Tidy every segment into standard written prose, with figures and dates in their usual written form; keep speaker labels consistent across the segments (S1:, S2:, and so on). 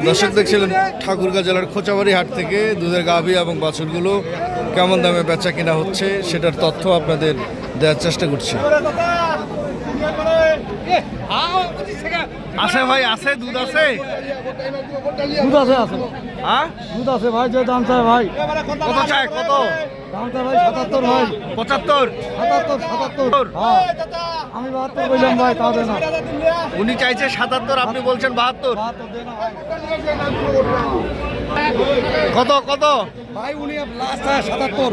S1: দর্শক দেখছিলেন ঠাকুরগাঁ জেলার খোঁচাবাড়ি হাট থেকে দুধের গাভী এবং বাছুরগুলো কেমন দামে বেচা কিনা হচ্ছে সেটার তথ্য আপনাদের দেওয়ার চেষ্টা করছি। আছে ভাই, আছে দুধ আছে,
S2: দুধ আছে আছে
S1: হ্যাঁ
S2: দুধ আছে ভাই, যে দাম চাই ভাই।
S1: কত চাই, কত
S2: দাম চাই ভাই 77 ভাই,
S1: 75
S2: 77 হ্যাঁ আমি 72 বললাম ভাই, তা দেন না।
S1: উনি চাইছে 77, আপনি বলছেন 72।
S2: 72 দেন না ভাই।
S1: কত কত
S2: ভাই উনি লাস্ট 77,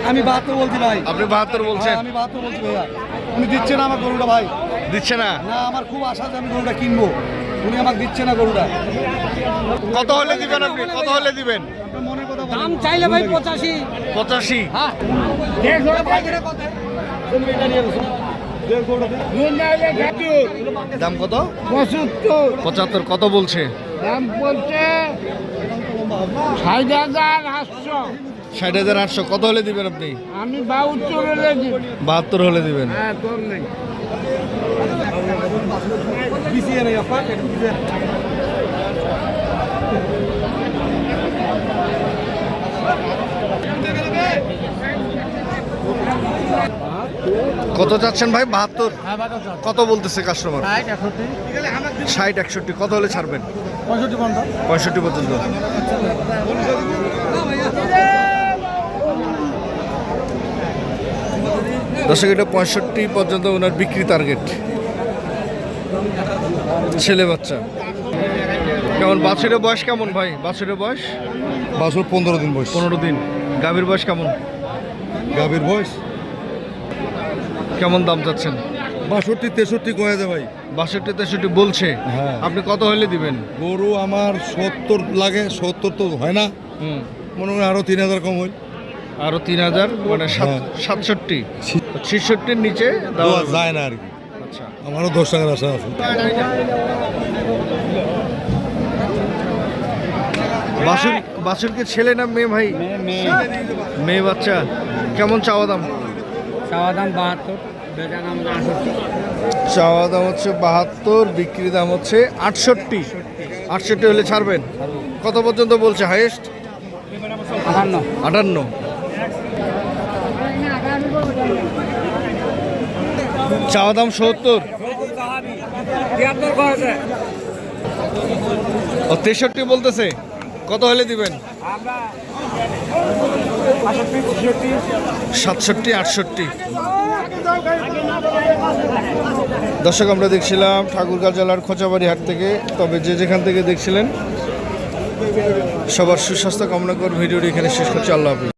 S2: আমি 72 বলছি ভাই।
S1: আপনি 72 বলছেন?
S2: আমি 72 বলছি ভাইয়া, উনি দিচ্ছে না আমার গরুটা ভাই।
S1: দিচ্ছে না?
S2: না, আমার খুব আশা যে আমি গরুটা কিনবো, উনি আমাকে দিচ্ছে না গরুটা।
S1: কত হলে দিবেন আপনি, কত হলে দিবেন?
S2: আপনার মনের কথা
S3: দাম চাইলে ভাই 85।
S1: 85?
S3: হ্যাঁ
S1: দাম কত? 75। কত বলছে?
S3: দাম বলছে 60,800।
S1: 60,800। কত হলে দিবেন আপনি?
S3: আমি 72 হলে দিব।
S1: 72 হলে দিবেন?
S3: হ্যাঁ তোর নেই।
S1: কত চাচ্ছেন ভাই? 72? কত বলতেছে কাস্টমার? 60, 61। কত হলে ছাড়বেন? 65 পর্যন্ত। দর্শক, এটা 65 পর্যন্ত ওনার বিক্রি টার্গেট। ছেলে বাচ্চা। কেমন বাছুরের বয়স কেমন ভাই? বাছুরের বয়স?
S2: বাছুর 15 দিন বয়স।
S1: 15 দিন। গাভীর বয়স কেমন?
S2: গাভীর বয়স
S1: কেমন দাম চাচ্ছেন?
S2: 62 63 কয়ে যায় ভাই।
S1: 62 63 বলছে।
S2: হ্যাঁ।
S1: আপনি কত হলে দিবেন?
S2: গরু আমার 70 লাগে, 70 তো হয় না,
S1: হুম,
S2: মনে হয় আরো 3000 কম হই।
S1: আরো 3000, মানে
S2: হ্যাঁ।
S1: 67। 66-র নিচে দেওয়া
S2: দেওয়া
S1: যাবে?
S2: যায় না আর কি,
S1: আচ্ছা।
S2: আমারও 10 টাকার আশা আছে।
S1: বাছুরকে ছেলে না মেয়ে ভাই? মেয়ে বাচ্চা। কেমন চাওয়া দাম?
S3: চাওয়া দাম 72, বেচা দাম 68।
S1: চাওয়া দাম হচ্ছে 72, বিক্রি দাম হচ্ছে 68। 68 হলে ছাড়বেন? কত পর্যন্ত বলছে হাইয়েস্ট? 58। চাওয়া দাম 70 ও 63 বলতেছে। কত হলে দিবেন? 67 68। দর্শক, আমরা দেখছিলাম ঠাকুরগাঁ জেলার খোঁচাবাড়ি হাট থেকে। তবে যে যেখান থেকে দেখছিলেন সবার সুস্বাস্থ্য কামনা করে ভিডিওটি এখানে শেষ করছি। আল্লাহ হাফেজ।